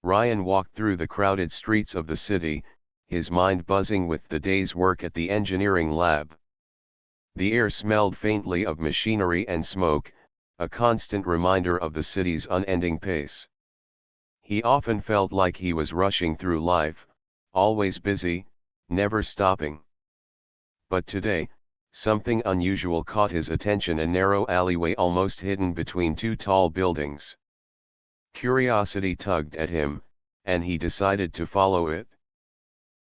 Ryan walked through the crowded streets of the city, his mind buzzing with the day's work at the engineering lab. The air smelled faintly of machinery and smoke, a constant reminder of the city's unending pace. He often felt like he was rushing through life, always busy, never stopping. But today, something unusual caught his attention: a narrow alleyway almost hidden between two tall buildings. Curiosity tugged at him, and he decided to follow it.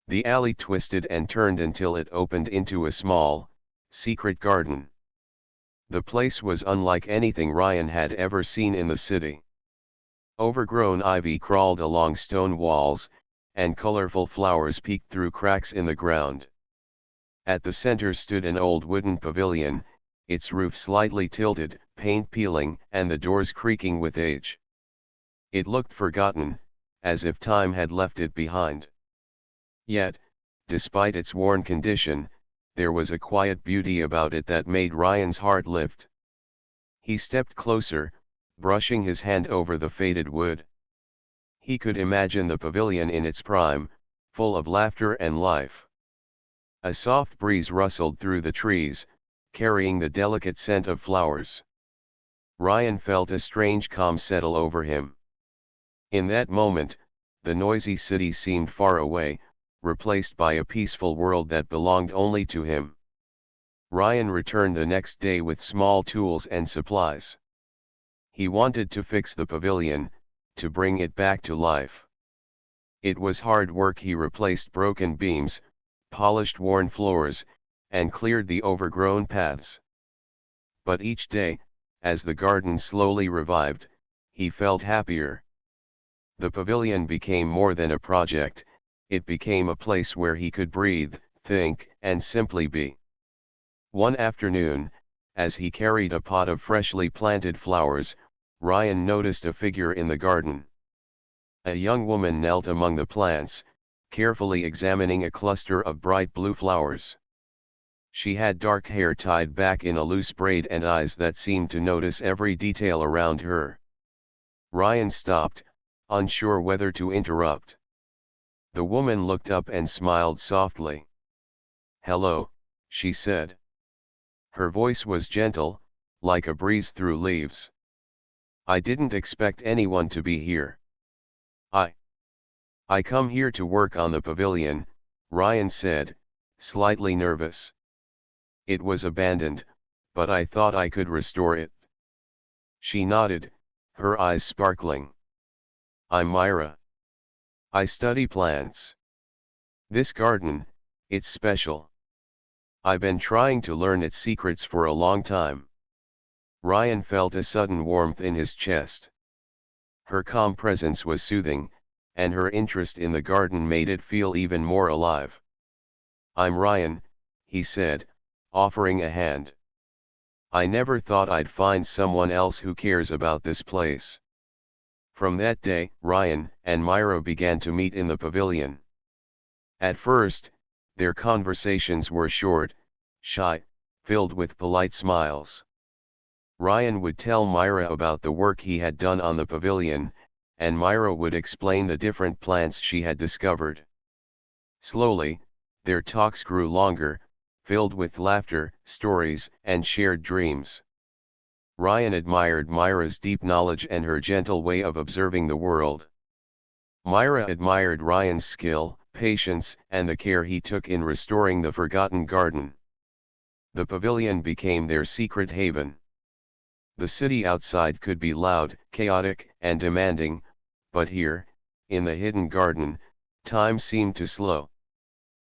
The alley twisted and turned until it opened into a small, secret garden. The place was unlike anything Ryan had ever seen in the city. Overgrown ivy crawled along stone walls, and colorful flowers peeked through cracks in the ground. At the center stood an old wooden pavilion, its roof slightly tilted, paint peeling, and the doors creaking with age. It looked forgotten, as if time had left it behind. Yet, despite its worn condition, there was a quiet beauty about it that made Ryan's heart lift. He stepped closer, brushing his hand over the faded wood. He could imagine the pavilion in its prime, full of laughter and life. A soft breeze rustled through the trees, carrying the delicate scent of flowers. Ryan felt a strange calm settle over him. In that moment, the noisy city seemed far away, replaced by a peaceful world that belonged only to him. Ryan returned the next day with small tools and supplies. He wanted to fix the pavilion, to bring it back to life. It was hard work. He replaced broken beams, polished worn floors, and cleared the overgrown paths. But each day, as the garden slowly revived, he felt happier. The pavilion became more than a project, it became a place where he could breathe, think, and simply be. One afternoon, as he carried a pot of freshly planted flowers, Ryan noticed a figure in the garden. A young woman knelt among the plants, carefully examining a cluster of bright blue flowers. She had dark hair tied back in a loose braid and eyes that seemed to notice every detail around her. Ryan stopped, unsure whether to interrupt. The woman looked up and smiled softly. "Hello," she said. Her voice was gentle, like a breeze through leaves. "I didn't expect anyone to be here. I come here to work on the pavilion," Ryan said, slightly nervous. "It was abandoned, but I thought I could restore it." She nodded, her eyes sparkling. "I'm Myra. I study plants. This garden, it's special. I've been trying to learn its secrets for a long time." Ryan felt a sudden warmth in his chest. Her calm presence was soothing, and her interest in the garden made it feel even more alive. "I'm Ryan," he said, offering a hand. "I never thought I'd find someone else who cares about this place." From that day, Ryan and Myra began to meet in the pavilion. At first, their conversations were short, shy, filled with polite smiles. Ryan would tell Myra about the work he had done on the pavilion, and Myra would explain the different plants she had discovered. Slowly, their talks grew longer, filled with laughter, stories, and shared dreams. Ryan admired Myra's deep knowledge and her gentle way of observing the world. Myra admired Ryan's skill, patience, and the care he took in restoring the forgotten garden. The pavilion became their secret haven. The city outside could be loud, chaotic, and demanding, but here, in the hidden garden, time seemed to slow.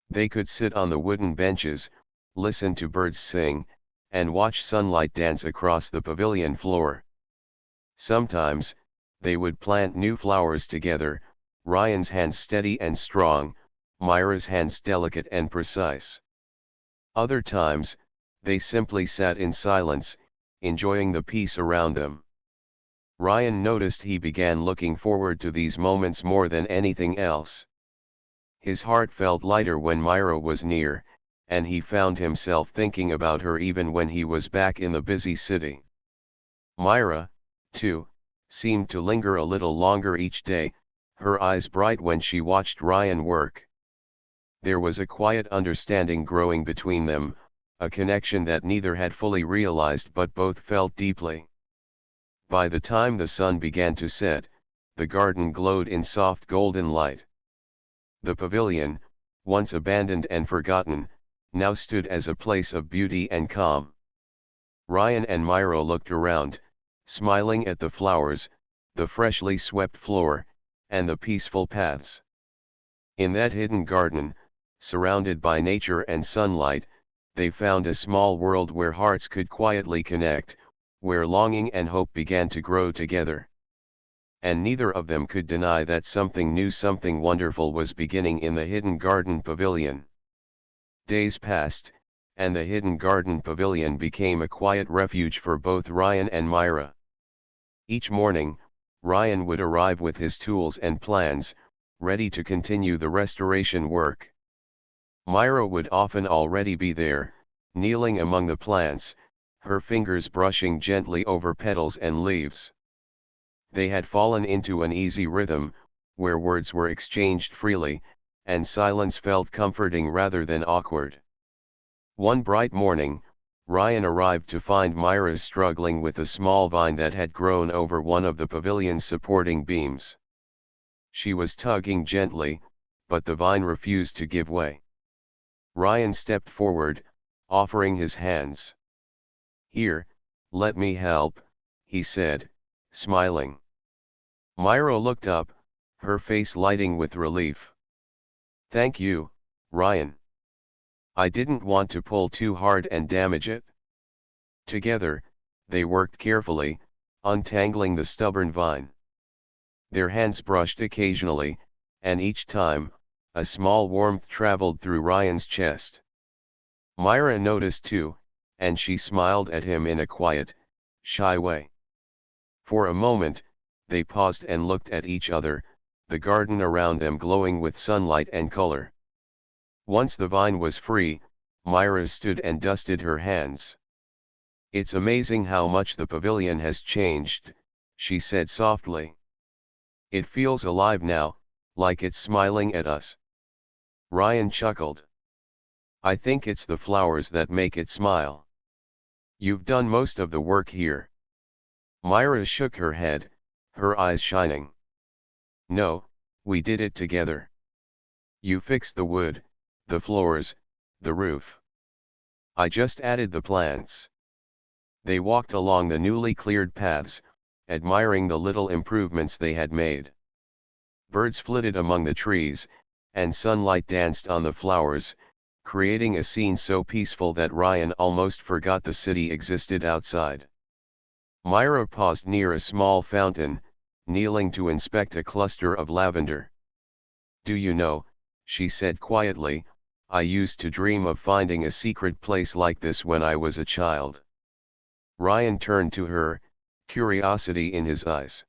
They could sit on the wooden benches, listen to birds sing, and watch sunlight dance across the pavilion floor. Sometimes, they would plant new flowers together, Ryan's hands steady and strong, Myra's hands delicate and precise. Other times, they simply sat in silence, enjoying the peace around them. Ryan noticed he began looking forward to these moments more than anything else. His heart felt lighter when Myra was near, and he found himself thinking about her even when he was back in the busy city. Myra, too, seemed to linger a little longer each day, her eyes bright when she watched Ryan work. There was a quiet understanding growing between them, a connection that neither had fully realized but both felt deeply. By the time the sun began to set, the garden glowed in soft golden light. The pavilion, once abandoned and forgotten, now stood as a place of beauty and calm. Ryan and Myra looked around, smiling at the flowers, the freshly swept floor, and the peaceful paths. In that hidden garden, surrounded by nature and sunlight, they found a small world where hearts could quietly connect, where longing and hope began to grow together. And neither of them could deny that something new, something wonderful was beginning in the hidden garden pavilion. Days passed, and the hidden garden pavilion became a quiet refuge for both Ryan and Myra. Each morning, Ryan would arrive with his tools and plans, ready to continue the restoration work. Myra would often already be there, kneeling among the plants, her fingers brushing gently over petals and leaves. They had fallen into an easy rhythm, where words were exchanged freely, and silence felt comforting rather than awkward. One bright morning, Ryan arrived to find Myra struggling with a small vine that had grown over one of the pavilion's supporting beams. She was tugging gently, but the vine refused to give way. Ryan stepped forward, offering his hands. "Here, let me help," he said, smiling. Myra looked up, her face lighting with relief. "Thank you, Ryan. I didn't want to pull too hard and damage it." Together, they worked carefully, untangling the stubborn vine. Their hands brushed occasionally, and each time, a small warmth traveled through Ryan's chest. Myra noticed too, and she smiled at him in a quiet, shy way. For a moment, they paused and looked at each other, the garden around them glowing with sunlight and color. Once the vine was free, Myra stood and dusted her hands. "It's amazing how much the pavilion has changed," she said softly. "It feels alive now, like it's smiling at us." Ryan chuckled. "I think it's the flowers that make it smile. You've done most of the work here." Myra shook her head, her eyes shining. "No, we did it together. You fixed the wood, the floors, the roof. I just added the plants." They walked along the newly cleared paths, admiring the little improvements they had made. Birds flitted among the trees, and sunlight danced on the flowers, creating a scene so peaceful that Ryan almost forgot the city existed outside. Myra paused near a small fountain, kneeling to inspect a cluster of lavender. "Do you know," she said quietly, "I used to dream of finding a secret place like this when I was a child." Ryan turned to her, curiosity in his eyes.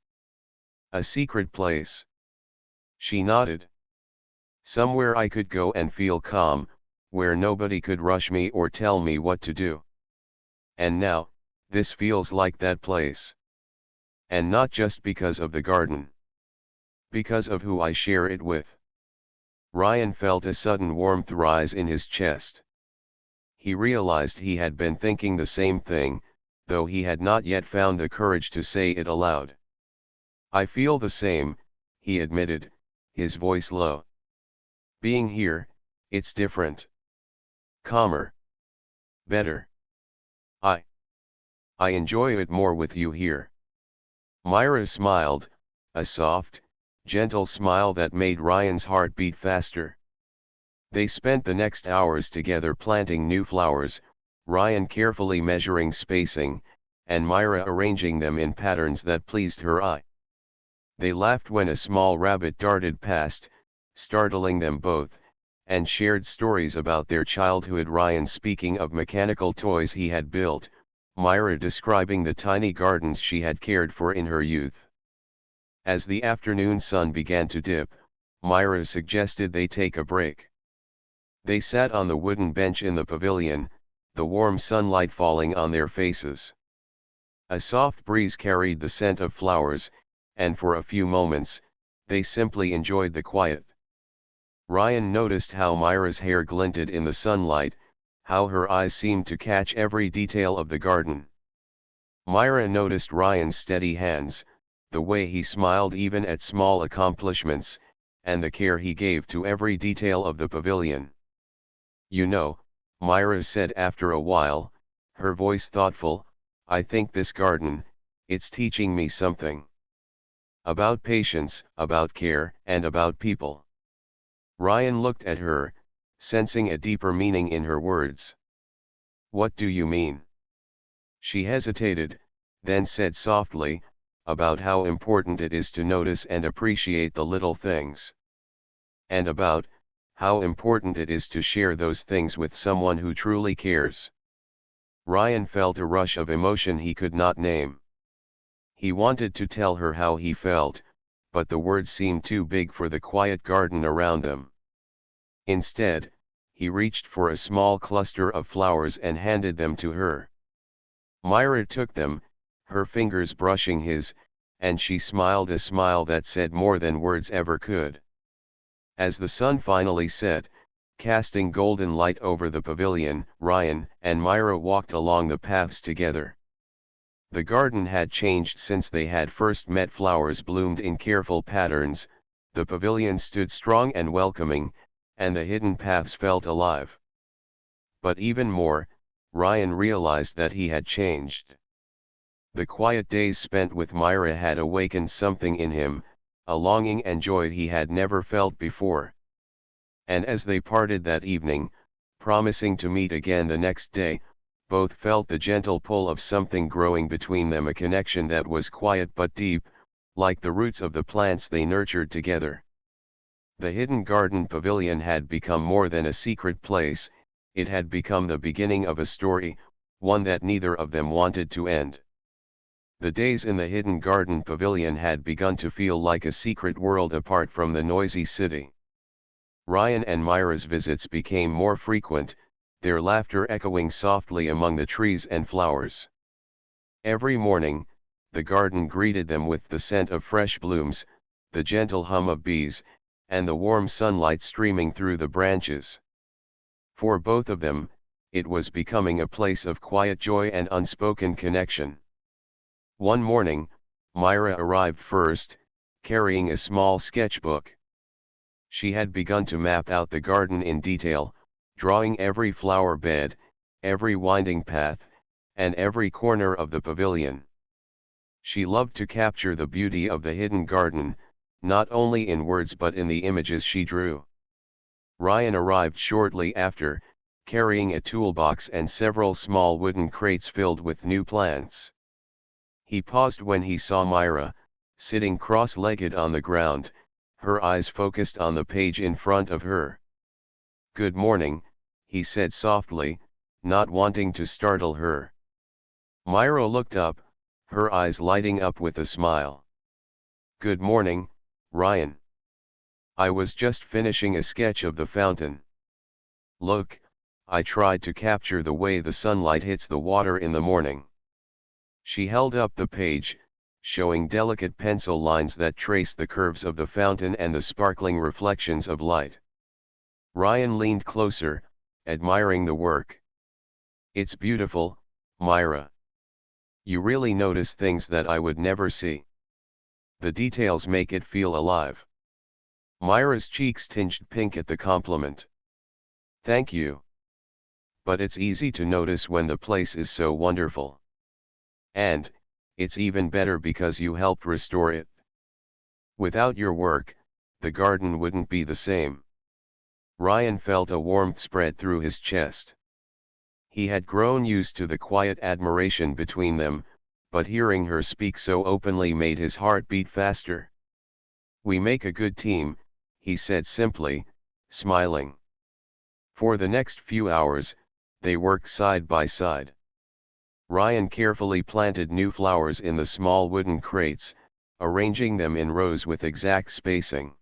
"A secret place?" She nodded. "Somewhere I could go and feel calm, where nobody could rush me or tell me what to do. And now, this feels like that place. And not just because of the garden. Because of who I share it with." Ryan felt a sudden warmth rise in his chest. He realized he had been thinking the same thing, though he had not yet found the courage to say it aloud. "I feel the same," he admitted, his voice low. "Being here, it's different. Calmer. Better. I enjoy it more with you here." Myra smiled, a soft, gentle smile that made Ryan's heart beat faster. They spent the next hours together planting new flowers, Ryan carefully measuring spacing, and Myra arranging them in patterns that pleased her eye. They laughed when a small rabbit darted past, startling them both, and shared stories about their childhood, Ryan speaking of mechanical toys he had built, Myra describing the tiny gardens she had cared for in her youth. As the afternoon sun began to dip, Myra suggested they take a break. They sat on the wooden bench in the pavilion, the warm sunlight falling on their faces. A soft breeze carried the scent of flowers, and for a few moments, They simply enjoyed the quiet. Ryan noticed how Myra's hair glinted in the sunlight, how her eyes seemed to catch every detail of the garden. Myra noticed Ryan's steady hands, the way he smiled even at small accomplishments, and the care he gave to every detail of the pavilion. "You know," Myra said after a while, her voice thoughtful, "I think this garden, it's teaching me something. About patience, about care, and about people." Ryan looked at her, sensing a deeper meaning in her words. "What do you mean?" She hesitated, then said softly, "About how important it is to notice and appreciate the little things. And about how important it is to share those things with someone who truly cares." Ryan felt a rush of emotion he could not name. He wanted to tell her how he felt, but the words seemed too big for the quiet garden around them. Instead, he reached for a small cluster of flowers and handed them to her. Myra took them, her fingers brushing his, and she smiled a smile that said more than words ever could. As the sun finally set, casting golden light over the pavilion, Ryan and Myra walked along the paths together. The garden had changed since they had first met. Flowers bloomed in careful patterns, the pavilion stood strong and welcoming, and the hidden paths felt alive. But even more, Ryan realized that he had changed. The quiet days spent with Myra had awakened something in him, a longing and joy he had never felt before. And as they parted that evening, promising to meet again the next day, both felt the gentle pull of something growing between them, a connection that was quiet but deep, like the roots of the plants they nurtured together. The hidden garden pavilion had become more than a secret place, it had become the beginning of a story, one that neither of them wanted to end. The days in the hidden garden pavilion had begun to feel like a secret world apart from the noisy city. Ryan and Myra's visits became more frequent, their laughter echoing softly among the trees and flowers. Every morning, the garden greeted them with the scent of fresh blooms, the gentle hum of bees, and the warm sunlight streaming through the branches. For both of them, it was becoming a place of quiet joy and unspoken connection. One morning, Myra arrived first, carrying a small sketchbook. She had begun to map out the garden in detail, drawing every flower bed, every winding path, and every corner of the pavilion. She loved to capture the beauty of the hidden garden, not only in words but in the images she drew. Ryan arrived shortly after, carrying a toolbox and several small wooden crates filled with new plants. He paused when he saw Myra, sitting cross-legged on the ground, her eyes focused on the page in front of her. "Good morning," he said softly, not wanting to startle her. Myra looked up, her eyes lighting up with a smile. "Good morning, Ryan. I was just finishing a sketch of the fountain. Look, I tried to capture the way the sunlight hits the water in the morning." She held up the page, showing delicate pencil lines that traced the curves of the fountain and the sparkling reflections of light. Ryan leaned closer, admiring the work. "It's beautiful, Myra. You really notice things that I would never see. The details make it feel alive." Myra's cheeks tinged pink at the compliment. "Thank you. But it's easy to notice when the place is so wonderful. And, it's even better because you helped restore it. Without your work, the garden wouldn't be the same." Ryan felt a warmth spread through his chest. He had grown used to the quiet admiration between them, but hearing her speak so openly made his heart beat faster. "We make a good team," he said simply, smiling. For the next few hours, they worked side by side. Ryan carefully planted new flowers in the small wooden crates, arranging them in rows with exact spacing.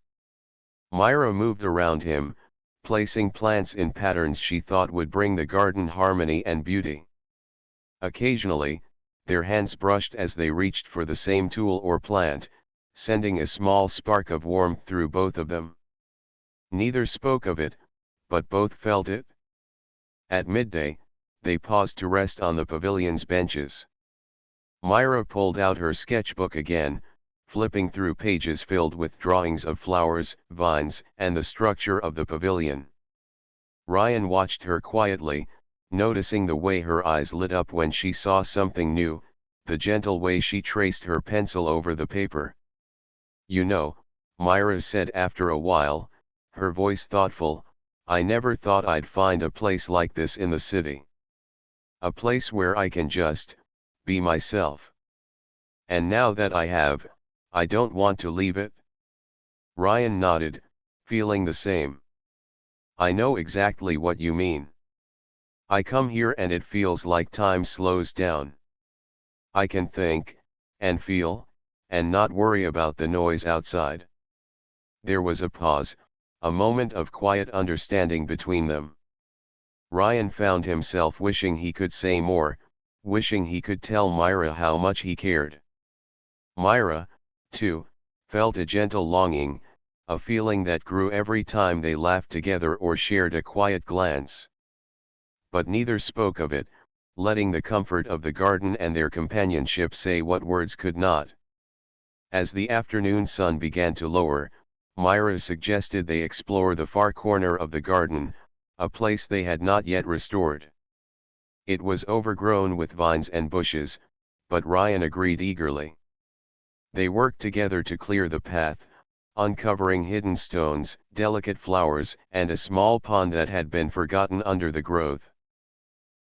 Myra moved around him, placing plants in patterns she thought would bring the garden harmony and beauty. Occasionally, their hands brushed as they reached for the same tool or plant, sending a small spark of warmth through both of them. Neither spoke of it, but both felt it. At midday, they paused to rest on the pavilion's benches. Myra pulled out her sketchbook again, flipping through pages filled with drawings of flowers, vines, and the structure of the pavilion. Ryan watched her quietly, noticing the way her eyes lit up when she saw something new, the gentle way she traced her pencil over the paper. "You know," Myra said after a while, her voice thoughtful, "I never thought I'd find a place like this in the city. A place where I can just be myself. And now that I have, I don't want to leave it." Ryan nodded, feeling the same. "I know exactly what you mean. I come here and it feels like time slows down. I can think, and feel, and not worry about the noise outside." There was a pause, a moment of quiet understanding between them. Ryan found himself wishing he could say more, wishing he could tell Myra how much he cared. Myra, too, felt a gentle longing, a feeling that grew every time they laughed together or shared a quiet glance. But neither spoke of it, letting the comfort of the garden and their companionship say what words could not. As the afternoon sun began to lower, Myra suggested they explore the far corner of the garden, a place they had not yet restored. It was overgrown with vines and bushes, but Ryan agreed eagerly. They worked together to clear the path, uncovering hidden stones, delicate flowers, and a small pond that had been forgotten under the growth.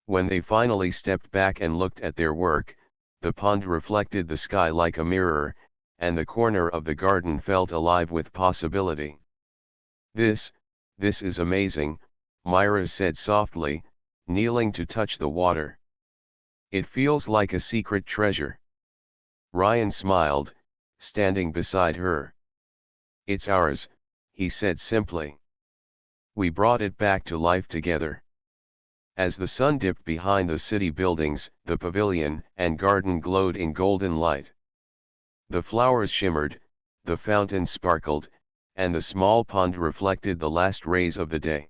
When they finally stepped back and looked at their work, the pond reflected the sky like a mirror, and the corner of the garden felt alive with possibility. This is amazing," Myra said softly, kneeling to touch the water. "It feels like a secret treasure." Ryan smiled, standing beside her. "It's ours," he said simply. "We brought it back to life together." As the sun dipped behind the city buildings, the pavilion and garden glowed in golden light. The flowers shimmered, the fountain sparkled, and the small pond reflected the last rays of the day.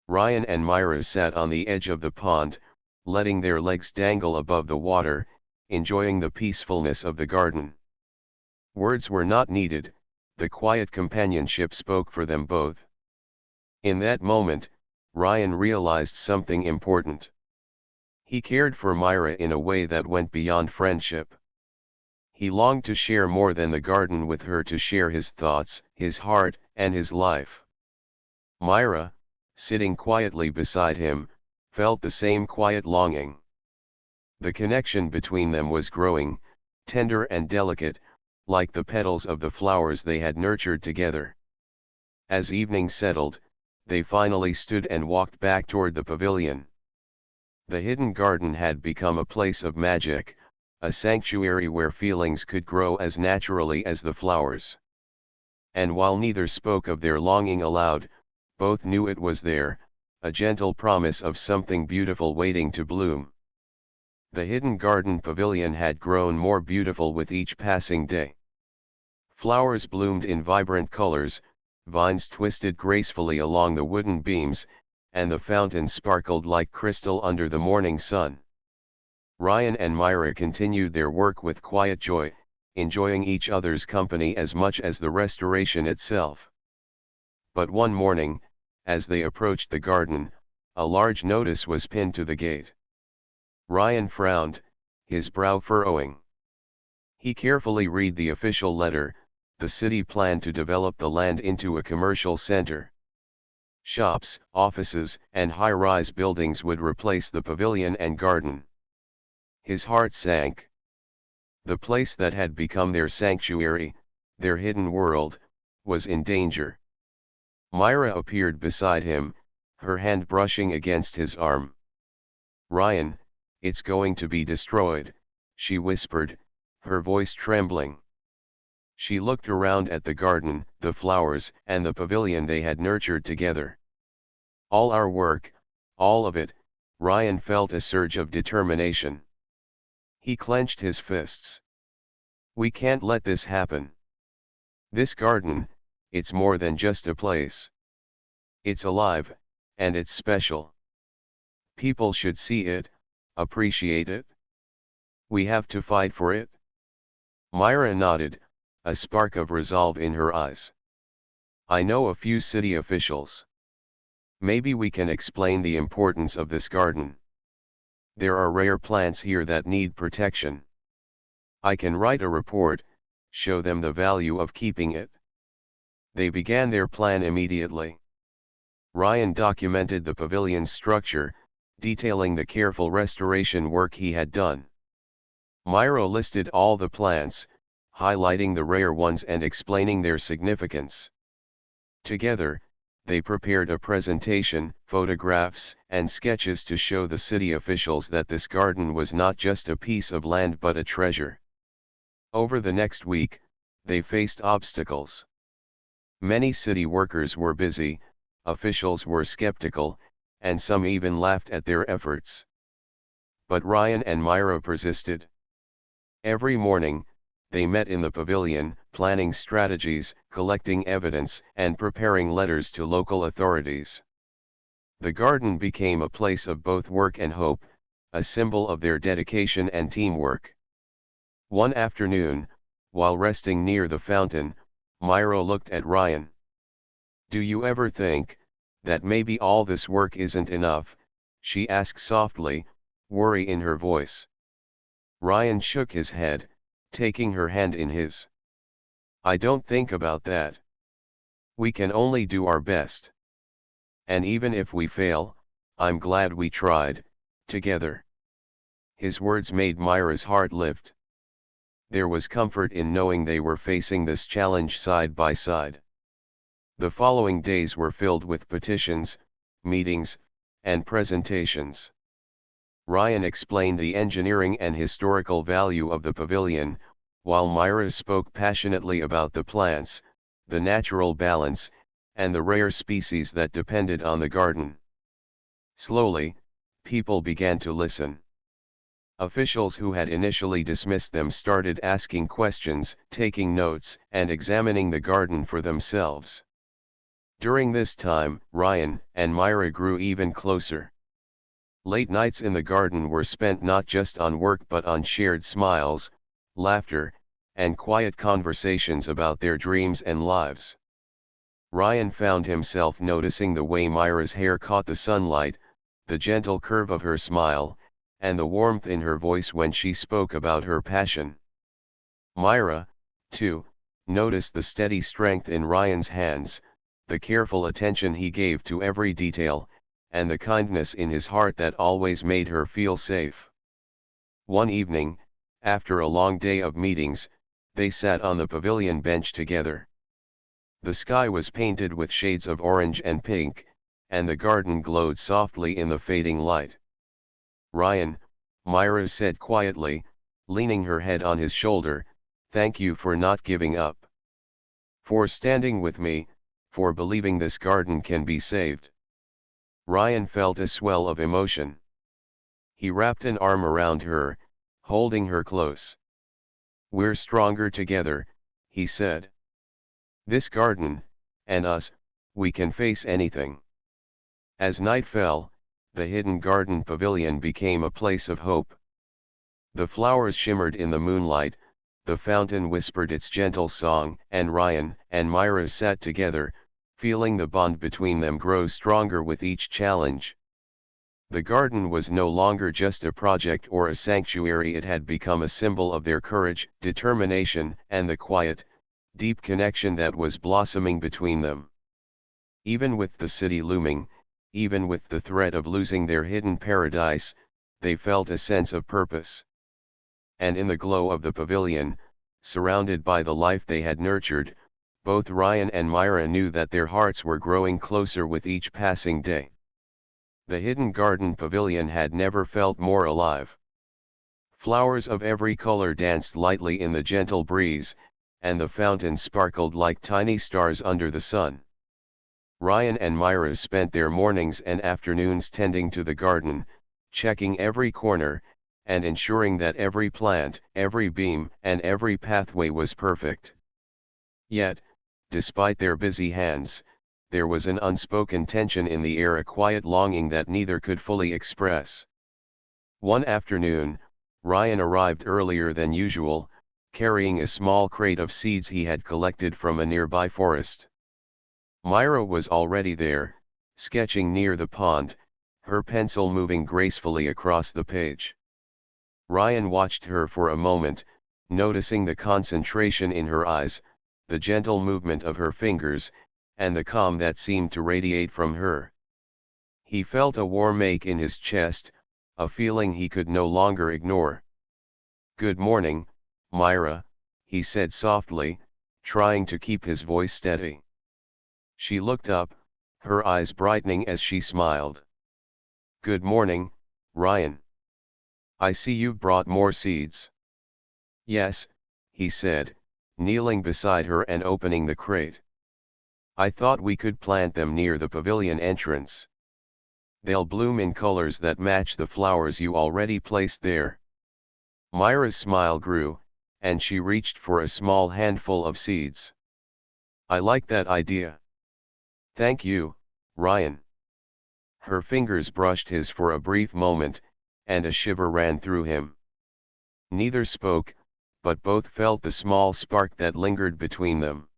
Ryan and Myra sat on the edge of the pond, letting their legs dangle above the water, enjoying the peacefulness of the garden. Words were not needed, the quiet companionship spoke for them both. In that moment, Ryan realized something important. He cared for Myra in a way that went beyond friendship. He longed to share more than the garden with her, to share his thoughts, his heart, and his life. Myra, sitting quietly beside him, felt the same quiet longing. The connection between them was growing, tender and delicate, like the petals of the flowers they had nurtured together. As evening settled, they finally stood and walked back toward the pavilion. The hidden garden had become a place of magic, a sanctuary where feelings could grow as naturally as the flowers. And while neither spoke of their longing aloud, both knew it was there, a gentle promise of something beautiful waiting to bloom. The hidden garden pavilion had grown more beautiful with each passing day. Flowers bloomed in vibrant colors, vines twisted gracefully along the wooden beams, and the fountain sparkled like crystal under the morning sun. Ryan and Myra continued their work with quiet joy, enjoying each other's company as much as the restoration itself. But one morning, as they approached the garden, a large notice was pinned to the gate. Ryan frowned, his brow furrowing. He carefully read the official letter. The city planned to develop the land into a commercial center. Shops, offices, and high-rise buildings would replace the pavilion and garden. His heart sank. The place that had become their sanctuary, their hidden world, was in danger. Myra appeared beside him, her hand brushing against his arm. "Ryan, it's going to be destroyed," she whispered, her voice trembling. She looked around at the garden, the flowers, and the pavilion they had nurtured together. "All our work, all of it," Ryan felt a surge of determination. He clenched his fists. "We can't let this happen." This garden, it's more than just a place. It's alive, and it's special. People should see it, appreciate it. We have to fight for it. Myra nodded, a spark of resolve in her eyes. I know a few city officials. Maybe we can explain the importance of this garden. There are rare plants here that need protection. I can write a report, show them the value of keeping it. They began their plan immediately. Ryan documented the pavilion's structure, detailing the careful restoration work he had done. Myra listed all the plants, highlighting the rare ones and explaining their significance. Together, they prepared a presentation, photographs, and sketches to show the city officials that this garden was not just a piece of land but a treasure. Over the next week, they faced obstacles. Many city workers were busy, officials were skeptical, and some even laughed at their efforts. But Ryan and Myra persisted. Every morning, they met in the pavilion, planning strategies, collecting evidence, and preparing letters to local authorities. The garden became a place of both work and hope, a symbol of their dedication and teamwork. One afternoon, while resting near the fountain, Myra looked at Ryan. "Do you ever think that maybe all this work isn't enough?" she asked softly, worry in her voice. Ryan shook his head, taking her hand in his. "I don't think about that. We can only do our best. And even if we fail, I'm glad we tried, together." His words made Myra's heart lift. There was comfort in knowing they were facing this challenge side by side. The following days were filled with petitions, meetings, and presentations. Ryan explained the engineering and historical value of the pavilion, while Myra spoke passionately about the plants, the natural balance, and the rare species that depended on the garden. Slowly, people began to listen. Officials who had initially dismissed them started asking questions, taking notes, and examining the garden for themselves. During this time, Ryan and Myra grew even closer. Late nights in the garden were spent not just on work but on shared smiles, laughter, and quiet conversations about their dreams and lives. Ryan found himself noticing the way Myra's hair caught the sunlight, the gentle curve of her smile, and the warmth in her voice when she spoke about her passion. Myra, too, noticed the steady strength in Ryan's hands, the careful attention he gave to every detail, and the kindness in his heart that always made her feel safe. One evening, after a long day of meetings, they sat on the pavilion bench together. The sky was painted with shades of orange and pink, and the garden glowed softly in the fading light. "Ryan," Myra said quietly, leaning her head on his shoulder, "thank you for not giving up. For standing with me, for believing this garden can be saved." Ryan felt a swell of emotion. He wrapped an arm around her, holding her close. "We're stronger together," he said. "This garden, and us, we can face anything." As night fell, the hidden garden pavilion became a place of hope. The flowers shimmered in the moonlight, the fountain whispered its gentle song, and Ryan and Myra sat together, feeling the bond between them grow stronger with each challenge. The garden was no longer just a project or a sanctuary, it had become a symbol of their courage, determination, and the quiet, deep connection that was blossoming between them. Even with the city looming, even with the threat of losing their hidden paradise, they felt a sense of purpose. And in the glow of the pavilion, surrounded by the life they had nurtured, both Ryan and Myra knew that their hearts were growing closer with each passing day. The hidden garden pavilion had never felt more alive. Flowers of every color danced lightly in the gentle breeze, and the fountain sparkled like tiny stars under the sun. Ryan and Myra spent their mornings and afternoons tending to the garden, checking every corner, and ensuring that every plant, every beam, and every pathway was perfect. Yet, despite their busy hands, there was an unspoken tension in the air, a quiet longing that neither could fully express. One afternoon, Ryan arrived earlier than usual, carrying a small crate of seeds he had collected from a nearby forest. Myra was already there, sketching near the pond, her pencil moving gracefully across the page. Ryan watched her for a moment, noticing the concentration in her eyes, the gentle movement of her fingers, and the calm that seemed to radiate from her. He felt a warm ache in his chest, a feeling he could no longer ignore. "Good morning, Myra," he said softly, trying to keep his voice steady. She looked up, her eyes brightening as she smiled. "Good morning, Ryan. I see you've brought more seeds." "Yes," he said, kneeling beside her and opening the crate. "I thought we could plant them near the pavilion entrance. They'll bloom in colors that match the flowers you already placed there." Myra's smile grew, and she reached for a small handful of seeds. "I like that idea. Thank you, Ryan." Her fingers brushed his for a brief moment, and a shiver ran through him. Neither spoke, but both felt the small spark that lingered between them.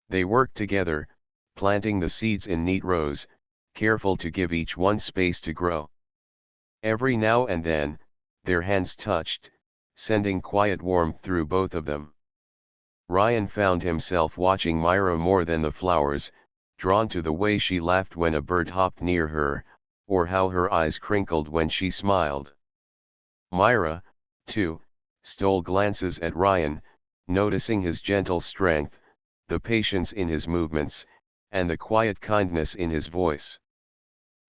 They worked together, planting the seeds in neat rows, careful to give each one space to grow. Every now and then, their hands touched, sending quiet warmth through both of them. Ryan found himself watching Myra more than the flowers, drawn to the way she laughed when a bird hopped near her, or how her eyes crinkled when she smiled. Myra, too, stole glances at Ryan, noticing his gentle strength, the patience in his movements, and the quiet kindness in his voice.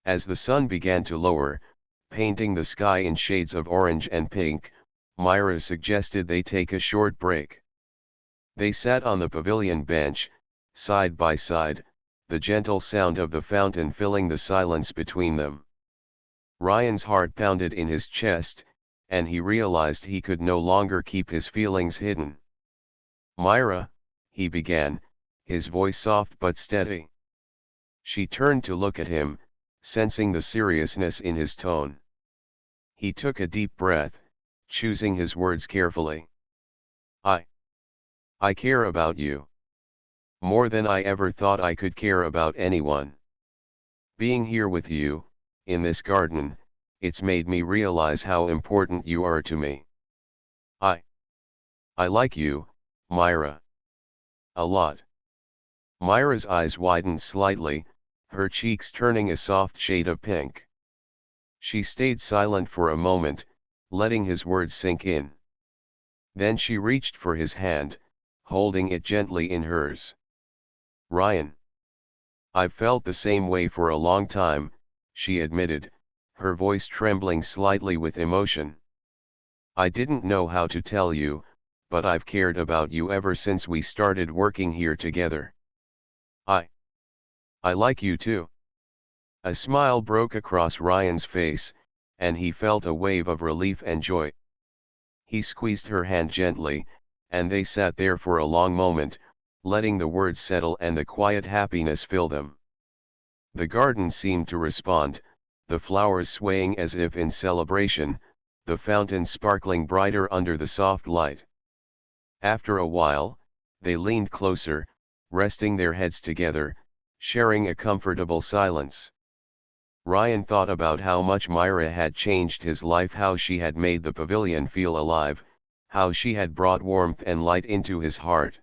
As the sun began to lower, painting the sky in shades of orange and pink, Myra suggested they take a short break. They sat on the pavilion bench, side by side, the gentle sound of the fountain filling the silence between them. Ryan's heart pounded in his chest, and he realized he could no longer keep his feelings hidden. "Myra," he began, his voice soft but steady. She turned to look at him, sensing the seriousness in his tone. He took a deep breath, choosing his words carefully. I care about you. More than I ever thought I could care about anyone. Being here with you, in this garden, it's made me realize how important you are to me. I like you, Myra. A lot." Myra's eyes widened slightly, her cheeks turning a soft shade of pink. She stayed silent for a moment, letting his words sink in. Then she reached for his hand, holding it gently in hers. "Ryan. I've felt the same way for a long time," she admitted, her voice trembling slightly with emotion. "I didn't know how to tell you, but I've cared about you ever since we started working here together. I like you too." A smile broke across Ryan's face, and he felt a wave of relief and joy. He squeezed her hand gently, and they sat there for a long moment, letting the words settle and the quiet happiness fill them. The garden seemed to respond, the flowers swaying as if in celebration, the fountain sparkling brighter under the soft light. After a while, they leaned closer, resting their heads together, sharing a comfortable silence. Ryan thought about how much Myra had changed his life, how she had made the pavilion feel alive, how she had brought warmth and light into his heart.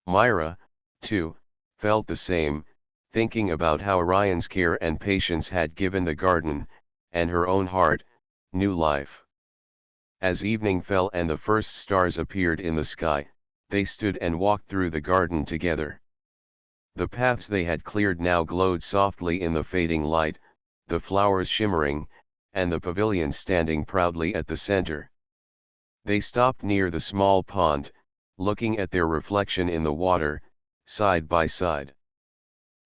Myra, too, felt the same, thinking about how Ryan's care and patience had given the garden, and her own heart, new life. As evening fell and the first stars appeared in the sky, they stood and walked through the garden together. The paths they had cleared now glowed softly in the fading light, the flowers shimmering, and the pavilion standing proudly at the center. They stopped near the small pond, looking at their reflection in the water, side by side.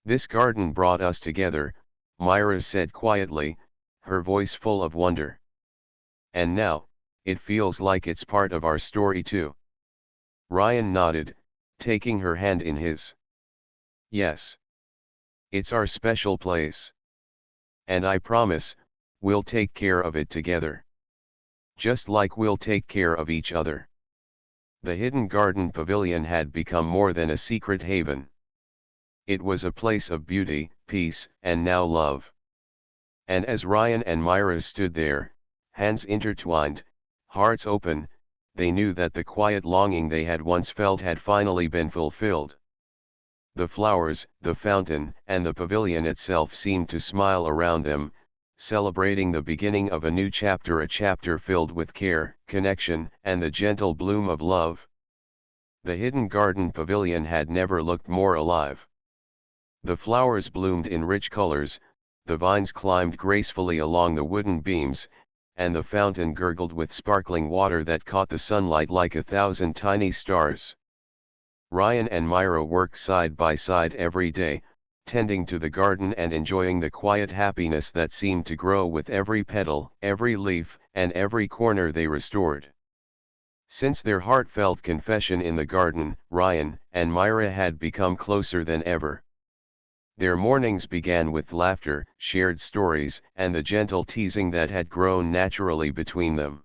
"This garden brought us together," Myra said quietly, her voice full of wonder. "And now, it feels like it's part of our story too." Ryan nodded, taking her hand in his. Yes. It's our special place. And I promise, we'll take care of it together. Just like we'll take care of each other. The hidden garden pavilion had become more than a secret haven. It was a place of beauty, peace, and now love. And as Ryan and Myra stood there, hands intertwined, hearts open, they knew that the quiet longing they had once felt had finally been fulfilled. The flowers, the fountain, and the pavilion itself seemed to smile around them, celebrating the beginning of a new chapter, a chapter filled with care, connection, and the gentle bloom of love. The hidden garden pavilion had never looked more alive. The flowers bloomed in rich colors, the vines climbed gracefully along the wooden beams, and the fountain gurgled with sparkling water that caught the sunlight like 1,000 tiny stars. Ryan and Myra worked side by side every day, tending to the garden and enjoying the quiet happiness that seemed to grow with every petal, every leaf, and every corner they restored. Since their heartfelt confession in the garden, Ryan and Myra had become closer than ever. Their mornings began with laughter, shared stories, and the gentle teasing that had grown naturally between them.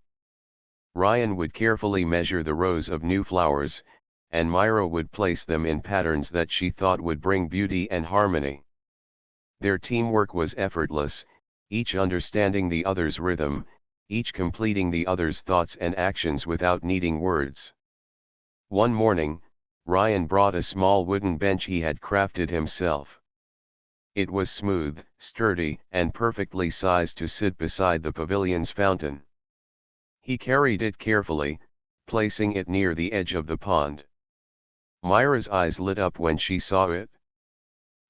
Ryan would carefully measure the rows of new flowers, and Myra would place them in patterns that she thought would bring beauty and harmony. Their teamwork was effortless, each understanding the other's rhythm, each completing the other's thoughts and actions without needing words. One morning, Ryan brought a small wooden bench he had crafted himself. It was smooth, sturdy, and perfectly sized to sit beside the pavilion's fountain. He carried it carefully, placing it near the edge of the pond. Myra's eyes lit up when she saw it.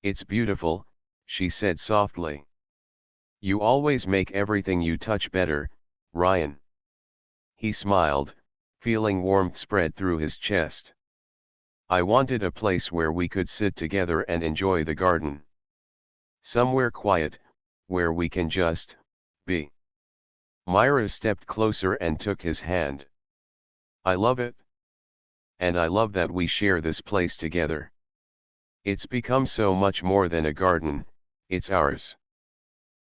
"It's beautiful," she said softly. "You always make everything you touch better, Ryan." He smiled, feeling warmth spread through his chest. "I wanted a place where we could sit together and enjoy the garden. Somewhere quiet, where we can just be." Myra stepped closer and took his hand. "I love it. And I love that we share this place together. It's become so much more than a garden, it's ours."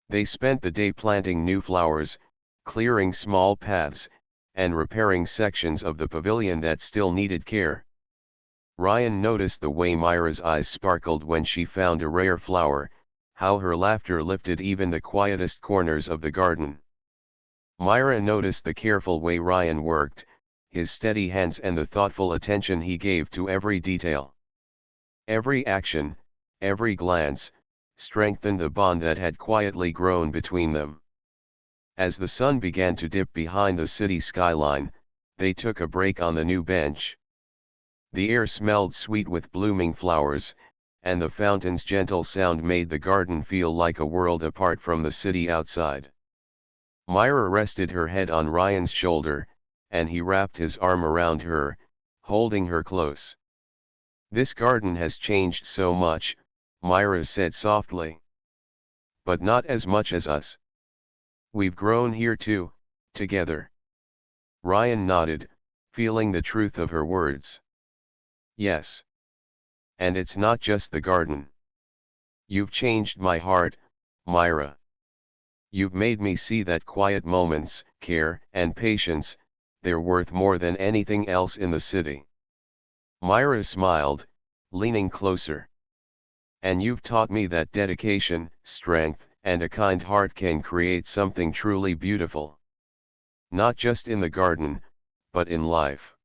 They spent the day planting new flowers, clearing small paths, and repairing sections of the pavilion that still needed care. Ryan noticed the way Myra's eyes sparkled when she found a rare flower, how her laughter lifted even the quietest corners of the garden. Myra noticed the careful way Ryan worked, his steady hands and the thoughtful attention he gave to every detail. Every action, every glance, strengthened the bond that had quietly grown between them. As the sun began to dip behind the city skyline, they took a break on the new bench. The air smelled sweet with blooming flowers, and the fountain's gentle sound made the garden feel like a world apart from the city outside. Myra rested her head on Ryan's shoulder, and he wrapped his arm around her, holding her close. "This garden has changed so much," Myra said softly. "But not as much as us. We've grown here too, together." Ryan nodded, feeling the truth of her words. "Yes. And it's not just the garden. You've changed my heart, Myra. You've made me see that quiet moments, care, and patience, they're worth more than anything else in the city." Myra smiled, leaning closer. "And you've taught me that dedication, strength, and a kind heart can create something truly beautiful. Not just in the garden, but in life."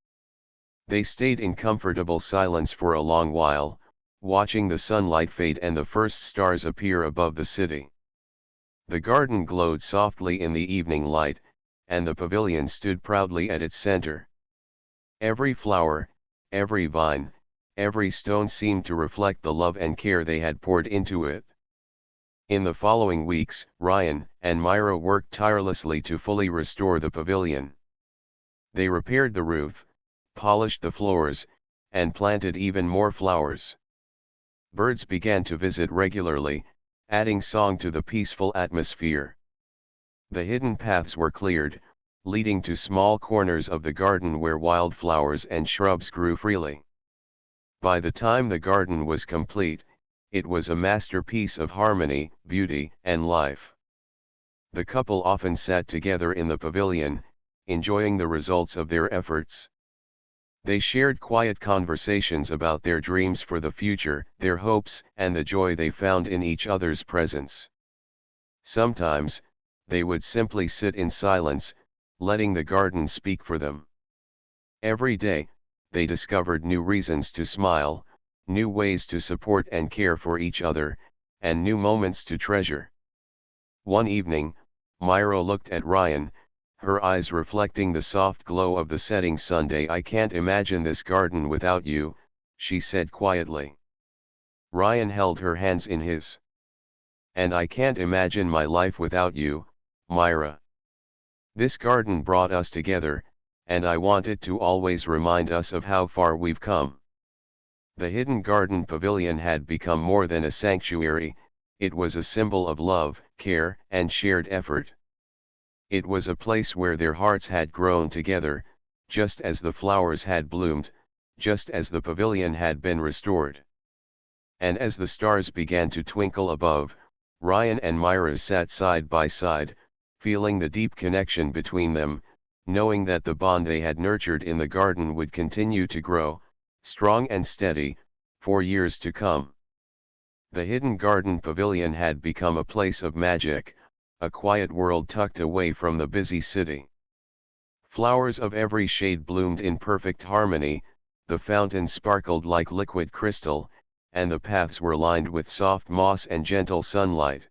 They stayed in comfortable silence for a long while, watching the sunlight fade and the first stars appear above the city. The garden glowed softly in the evening light, and the pavilion stood proudly at its center. Every flower, every vine, every stone seemed to reflect the love and care they had poured into it. In the following weeks, Ryan and Myra worked tirelessly to fully restore the pavilion. They repaired the roof, polished the floors, and planted even more flowers. Birds began to visit regularly, adding song to the peaceful atmosphere. The hidden paths were cleared, leading to small corners of the garden where wildflowers and shrubs grew freely. By the time the garden was complete, it was a masterpiece of harmony, beauty, and life. The couple often sat together in the pavilion, enjoying the results of their efforts. They shared quiet conversations about their dreams for the future, their hopes, and the joy they found in each other's presence. Sometimes, they would simply sit in silence, letting the garden speak for them. Every day, they discovered new reasons to smile, new ways to support and care for each other, and new moments to treasure. One evening, Myra looked at Ryan, her eyes reflecting the soft glow of the setting sun. "I can't imagine this garden without you," she said quietly. Ryan held her hands in his. "And I can't imagine my life without you, Myra. This garden brought us together, and I want it to always remind us of how far we've come." The hidden garden pavilion had become more than a sanctuary, it was a symbol of love, care, and shared effort. It was a place where their hearts had grown together, just as the flowers had bloomed, just as the pavilion had been restored. And as the stars began to twinkle above, Ryan and Myra sat side by side, feeling the deep connection between them, knowing that the bond they had nurtured in the garden would continue to grow, strong and steady, for years to come. The hidden garden pavilion had become a place of magic, a quiet world tucked away from the busy city. Flowers of every shade bloomed in perfect harmony, the fountain sparkled like liquid crystal, and the paths were lined with soft moss and gentle sunlight.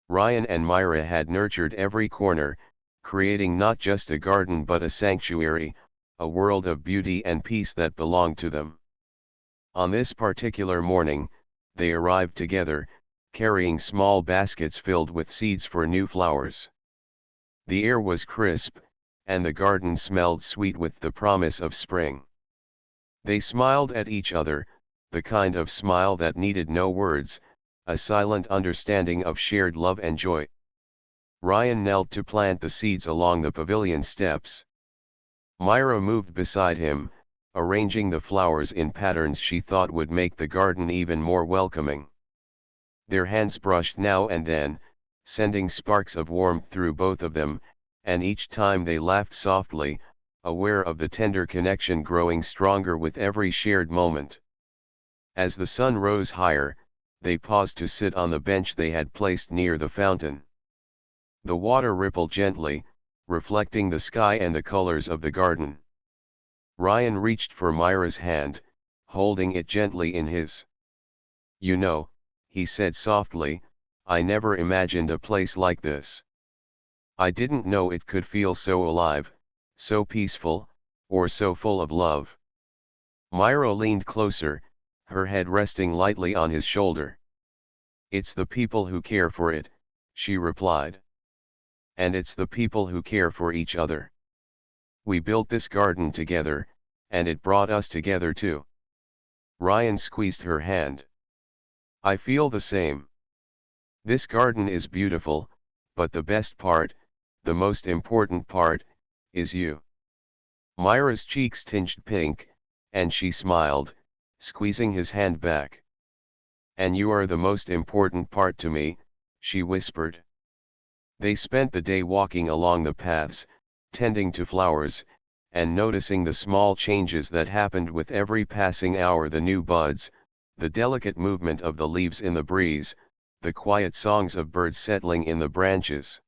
Ryan and Myra had nurtured every corner, creating not just a garden but a sanctuary, a world of beauty and peace that belonged to them. On this particular morning, they arrived together, carrying small baskets filled with seeds for new flowers. The air was crisp, and the garden smelled sweet with the promise of spring. They smiled at each other, the kind of smile that needed no words, a silent understanding of shared love and joy. Ryan knelt to plant the seeds along the pavilion steps. Myra moved beside him, arranging the flowers in patterns she thought would make the garden even more welcoming. Their hands brushed now and then, sending sparks of warmth through both of them, and each time they laughed softly, aware of the tender connection growing stronger with every shared moment. As the sun rose higher, they paused to sit on the bench they had placed near the fountain. The water rippled gently, reflecting the sky and the colors of the garden. Ryan reached for Myra's hand, holding it gently in his. "You know," he said softly, "I never imagined a place like this. I didn't know it could feel so alive, so peaceful, or so full of love." Myra leaned closer, her head resting lightly on his shoulder. "It's the people who care for it," she replied. "And it's the people who care for each other. We built this garden together, and it brought us together too." Ryan squeezed her hand. "I feel the same. This garden is beautiful, but the best part, the most important part, is you." Myra's cheeks tinged pink, and she smiled, squeezing his hand back. "And you are the most important part to me," she whispered. They spent the day walking along the paths, tending to flowers, and noticing the small changes that happened with every passing hour: the new buds, the delicate movement of the leaves in the breeze, the quiet songs of birds settling in the branches.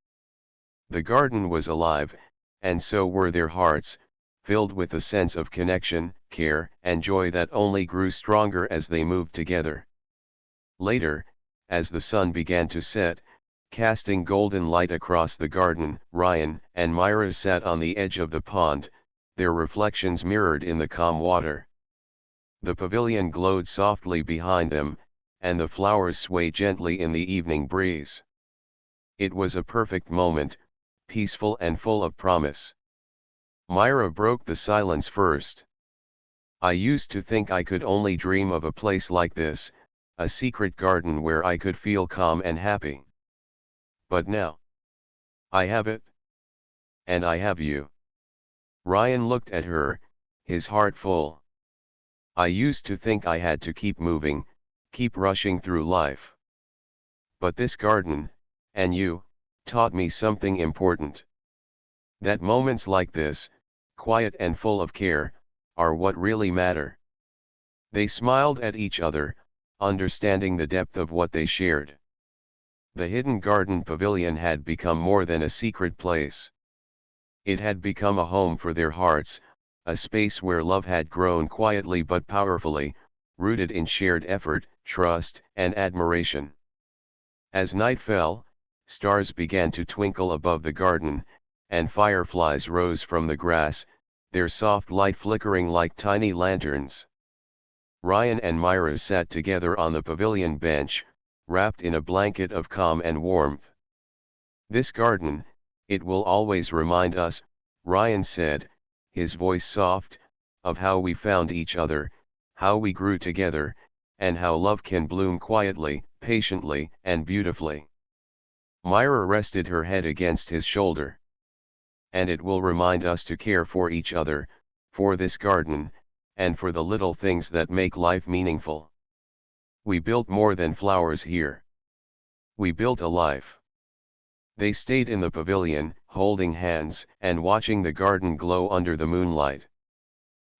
The garden was alive, and so were their hearts, filled with a sense of connection, care, and joy that only grew stronger as they moved together. Later, as the sun began to set, casting golden light across the garden, Ryan and Myra sat on the edge of the pond, their reflections mirrored in the calm water. The pavilion glowed softly behind them, and the flowers swayed gently in the evening breeze. It was a perfect moment, peaceful and full of promise. Myra broke the silence first. "I used to think I could only dream of a place like this, a secret garden where I could feel calm and happy. But now, I have it. And I have you." Ryan looked at her, his heart full. I used to think I had to keep moving, keep rushing through life. But this garden, and you, taught me something important. That moments like this, quiet and full of care, are what really matter. They smiled at each other, understanding the depth of what they shared. The hidden garden pavilion had become more than a secret place. It had become a home for their hearts, a space where love had grown quietly but powerfully, rooted in shared effort, trust, and admiration. As night fell, stars began to twinkle above the garden, and fireflies rose from the grass, their soft light flickering like tiny lanterns. Ryan and Myra sat together on the pavilion bench, wrapped in a blanket of calm and warmth. "This garden, it will always remind us," Ryan said, his voice soft, "of how we found each other, how we grew together, and how love can bloom quietly, patiently, and beautifully." Myra rested her head against his shoulder. "And it will remind us to care for each other, for this garden, and for the little things that make life meaningful. We built more than flowers here. We built a life." They stayed in the pavilion, holding hands, and watching the garden glow under the moonlight.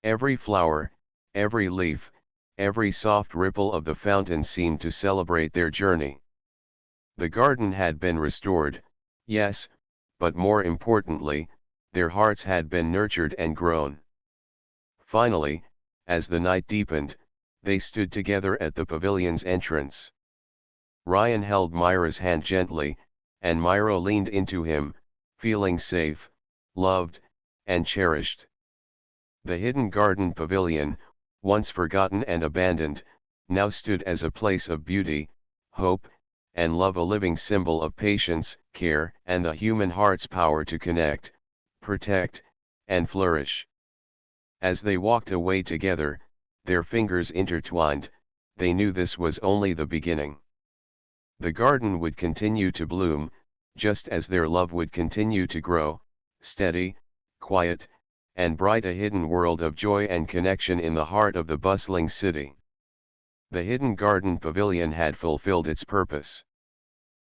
Every flower, every leaf, every soft ripple of the fountain seemed to celebrate their journey. The garden had been restored, yes, but more importantly, their hearts had been nurtured and grown. Finally, as the night deepened, they stood together at the pavilion's entrance. Ryan held Myra's hand gently, and Myra leaned into him, feeling safe, loved, and cherished. The hidden garden pavilion, once forgotten and abandoned, now stood as a place of beauty, hope, and love, a living symbol of patience, care, and the human heart's power to connect, protect, and flourish. As they walked away together, their fingers intertwined, they knew this was only the beginning. The garden would continue to bloom, just as their love would continue to grow, steady, quiet, and bright, a hidden world of joy and connection in the heart of the bustling city. The hidden garden pavilion had fulfilled its purpose.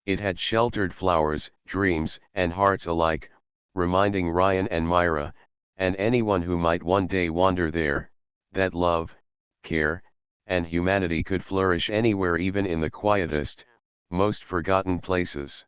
It had sheltered flowers, dreams, and hearts alike, reminding Ryan and Myra, and anyone who might one day wander there, that love, care, and humanity could flourish anywhere, even in the quietest, most forgotten places.